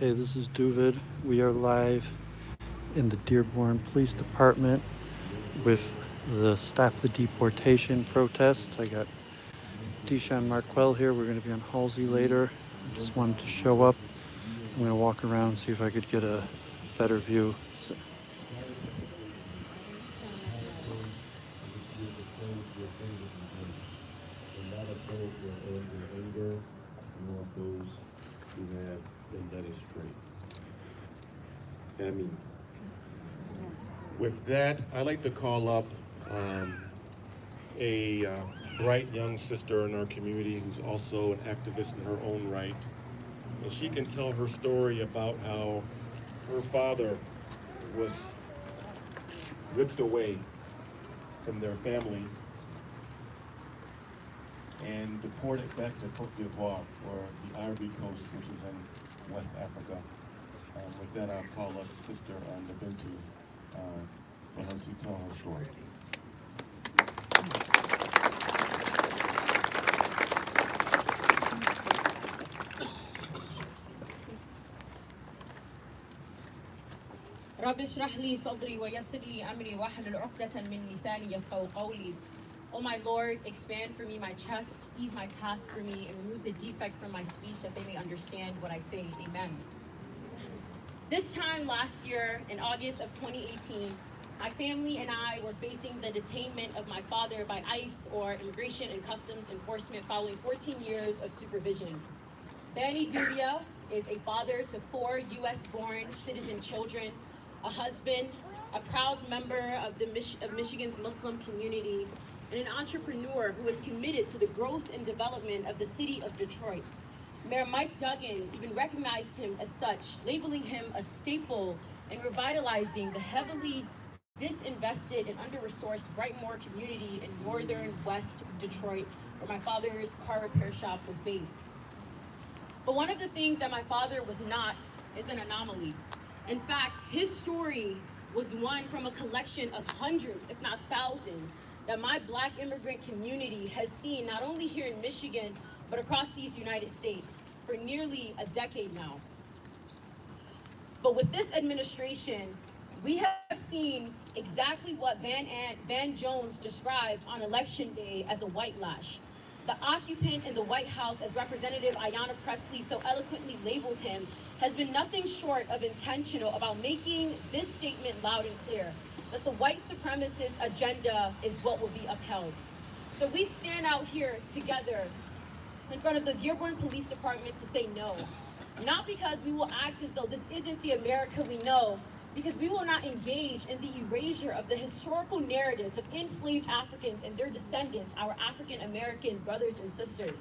Okay, this is Duvid. We are live in the Dearborn Police Department with the Stop the Deportation protest. I got Deshaun Marquell here. We're going to be on Halsey later. I just wanted to show up. I'm going to walk around, see if I could get a better view. Not opposed your anger, nor those who have been led astray. Amen. With that, I'd like to call up a bright young sister in our community who's also an activist in her own right. And she can tell her story about how her father was ripped away from their family and deported back to Cote d'Ivoire, or the Ivory Coast, which is in West Africa. With that, I'll call up Sister Nabintu for her to tell her story. رب اشرح لي صدري ويسر لي أمري واحلل عقدة من لساني يفقهوا قولي. O my Lord, expand for me my chest, ease my task for me, and remove the defect from my speech that they may understand what I say. Amen. This time last year, in August of 2018, my family and I were facing the detainment of my father by ICE, or Immigration and Customs Enforcement, following 14 years of supervision. Benny Dubia is a father to 4 U.S.-born citizen children, a husband, a proud member of Michigan's Muslim community, and an entrepreneur who is committed to the growth and development of the city of Detroit. Mayor Mike Duggan even recognized him as such, labeling him a staple in revitalizing the heavily disinvested and under-resourced Brightmoor community in northern West Detroit, where my father's car repair shop was based. But one of the things that my father was not is an anomaly. In fact, his story was one from a collection of hundreds, if not thousands, that my Black immigrant community has seen not only here in Michigan, but across these United States for nearly a decade now. But with this administration, we have seen exactly what Van Jones described on Election Day as a white lash. The occupant in the White House, as Representative Ayanna Pressley so eloquently labeled him, has been nothing short of intentional about making this statement loud and clear, that the white supremacist agenda is what will be upheld. So we stand out here together in front of the Dearborn Police Department to say no. Not because we will act as though this isn't the America we know, because we will not engage in the erasure of the historical narratives of enslaved Africans and their descendants, our African American brothers and sisters.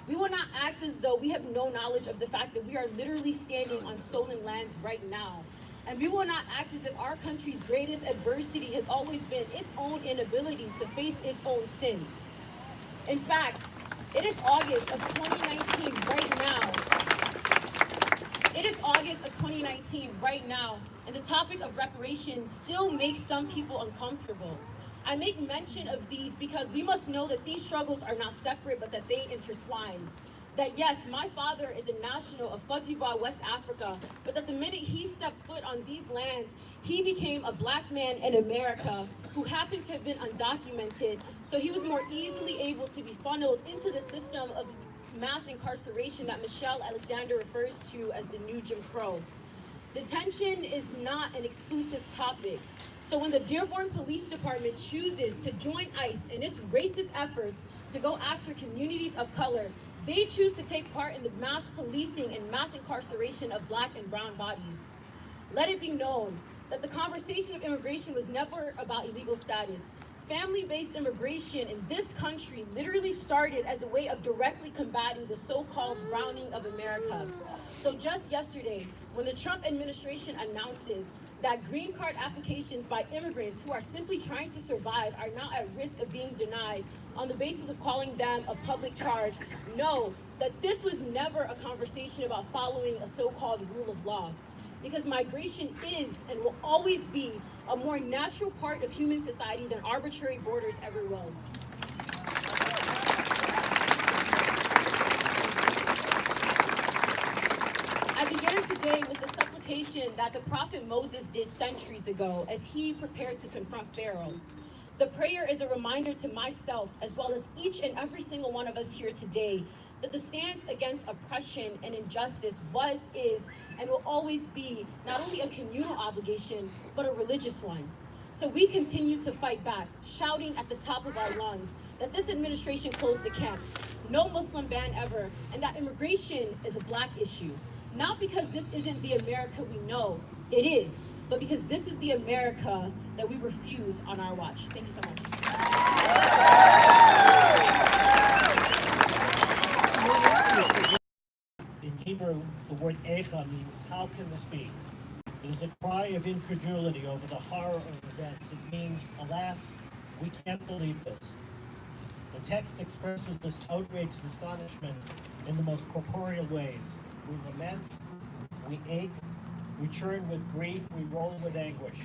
We will not act as though we have no knowledge of the fact that we are literally standing on stolen lands right now. And we will not act as if our country's greatest adversity has always been its own inability to face its own sins. In fact, it is August of 2019 right now. It is August of 2019 right now, and the topic of reparations still makes some people uncomfortable. I make mention of these because we must know that these struggles are not separate, but that they intertwine. That yes, my father is a national of Cote d'Ivoire, West Africa, but that the minute he stepped foot on these lands, he became a Black man in America who happened to have been undocumented, so he was more easily able to be funneled into the system of mass incarceration that Michelle Alexander refers to as the new Jim Crow. Detention is not an exclusive topic. So when the Dearborn Police Department chooses to join ICE in its racist efforts to go after communities of color, they choose to take part in the mass policing and mass incarceration of Black and brown bodies. Let it be known that the conversation of immigration was never about illegal status. Family-based immigration in this country literally started as a way of directly combating the so-called browning of America. So just yesterday, when the Trump administration announces that green card applications by immigrants who are simply trying to survive are now at risk of being denied on the basis of calling them a public charge, know that this was never a conversation about following a so-called rule of law. Because migration is and will always be a more natural part of human society than arbitrary borders ever will. I began today with the supplication that the prophet Moses did centuries ago as he prepared to confront Pharaoh. The prayer is a reminder to myself, as well as each and every single one of us here today, that the stance against oppression and injustice was, is, and will always be not only a communal obligation, but a religious one. So we continue to fight back, shouting at the top of our lungs that this administration closed the camps, no Muslim ban ever, and that immigration is a Black issue. Not because this isn't the America we know, it is, but because this is the America that we refuse on our watch. Thank you so much. In Hebrew, the word echa means, how can this be? It is a cry of incredulity over the horror of events. It means, alas, we can't believe this. The text expresses this outraged astonishment in the most corporeal ways. We lament, we ache, we churn with grief, we roll with anguish.